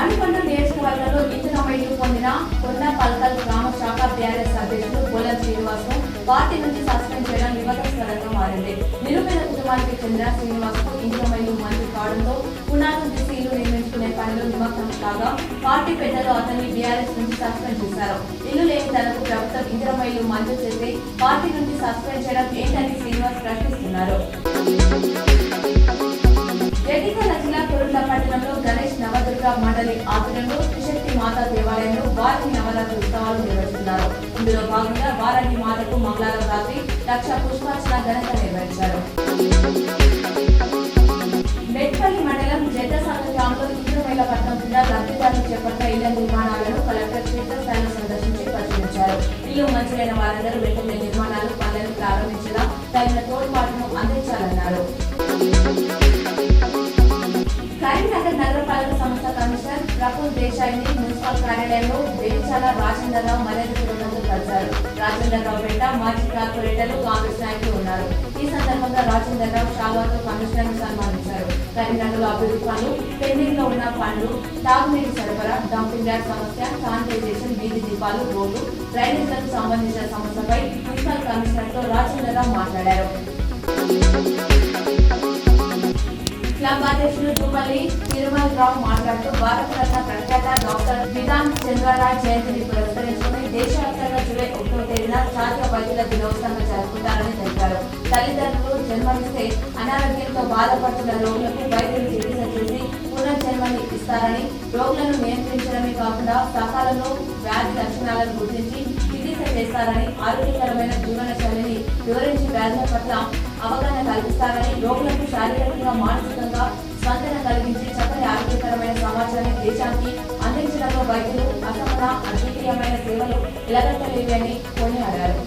మణికొండ నియోజకవర్గంలో ఇంజనీరింగ్ పొందిన కొండ పల్కల్ గ్రామ శాఖ బీఆర్ఎస్ అధ్యక్షుడు బోలం శ్రీనివాస్ ను పార్టీ నుంచి సస్పెండ్ చేయడం వివాదాస్పదంగా మారింది. నిరుపేద కుటుంబానికి చెందిన శ్రీనివాస్ కు ఇంజనీరింగ్ మంజూరు కావడంతో పునాదులు తీసి ఇల్లు నిర్మించుకునే పనిలో నిమగ్నం కాగా పార్టీ పెద్దలు అతన్ని బీఆర్ఎస్ నుంచి సస్పెండ్ చేశారు. ఇల్లు లేని తనకు ప్రభుత్వం ఇంజనీరింగ్ మంజూరు చేసి పార్టీ నుంచి సస్పెండ్ చేయడం ఏంటని శ్రీనివాస్ ప్రశ్నిస్తున్నారు. జగిత్యాల జిల్లా కురుట్ల పట్టణంలో గణేష్ నవదుర్గ మండలి ఆధ్వర్యంలో త్రిశక్తి మాతా దేవాలయంలో వారాహి నవరాత్రి ఉత్సవాలు నిర్వహిస్తున్నారు. ఇందులో భాగంగా వారాహి మాతకు మంగళవారం రాత్రి 1,00,000 పుష్పార్చన ఘనంగా నిర్వహించారు. మెట్పల్లి మండలం జడ్డసాగర్ గ్రామంలో ఇంద్రమైలపట్నం కింద లబ్ధిదారులు చేపట్టిన ఇళ్ల నిర్మాణాలను కలెక్టర్ క్షేత్రస్థాయిలో సందర్శించి పరిశీలించారు. ఇల్లు మంజూరైన వారందరూ వెంటనే నిర్మాణాలు పనులను ప్రారంభించేలా తగిన తోడ్పాటును అందించాలన్నారు. కరీంనగర్ నగరపాలక సంస్థ కమిషనర్ ప్రఫుల్ దేశాయిని మున్సిపల్ కార్యాలయంలో బెంచాల రాజేంద్రరావు మర్యాదపూర్వకంగా కలిశారు. రాజేంద్రరావు వెంట మాజీ కార్పొరేటర్లు కాంగ్రెస్ నాయకులు ఉన్నారు. ఈ సందర్భంగా రాజేంద్రరావు షాల్వాతో కమిషనర్ సంమానించారు. కరీంనగర్ అభివృద్ధి పనులు, పెండింగ్ లో ఉన్న పనులు, తాగునీటి సరఫరా, డంపింగ్ యార్డ్ సమస్య, శానిటైజేషన్, వీధి దీపాలు, రోడ్లు, డ్రైనేజీలకు సంబంధించిన సమస్యపై మున్సిపల్ కమిషనర్ తో రాజేంద్రరావు మాట్లాడారు. క్లబ్ అధ్యక్షులు జూపల్లి తిరుమలరావు మాట్లాడుతూ భారతరత్న ప్రఖ్యాత డాక్టర్ విధాన్ చంద్రరాయ్ జయంతిని పురస్కరించుకుని దేశవ్యాప్తంగా జూలై 1వ తేదీన జాతీయ వైద్యుల దినోత్సవంగా జరుపుకుంటారని తెలిపారు. తల్లిదండ్రులు జన్మనిస్తే అనారోగ్యంతో బాధపడుతున్న రోగులకు వైద్యులు చికిత్స చేసి పునర్జన్మని ఇస్తారని, రోగులను నియంత్రించడమే కాకుండా సకాలంలో వ్యాధి లక్షణాలను గుర్తించి చికిత్స చేస్తారని, ఆరోగ్యకరమైన జీవన శైలిని వివరించి వ్యాధుల పట్ల అవగాహన కల్పిస్తారని, రోగులకు శారీరకంగా మానసికంగా స్పందన కలిగించి చక్కని ఆరోగ్యకరమైన సమాచారాన్ని దేశానికి అందించడంలో వైద్యులు అసమాన అద్వితీయమైన సేవలు ఎలగట్టలేవి అని కొనియాడారు.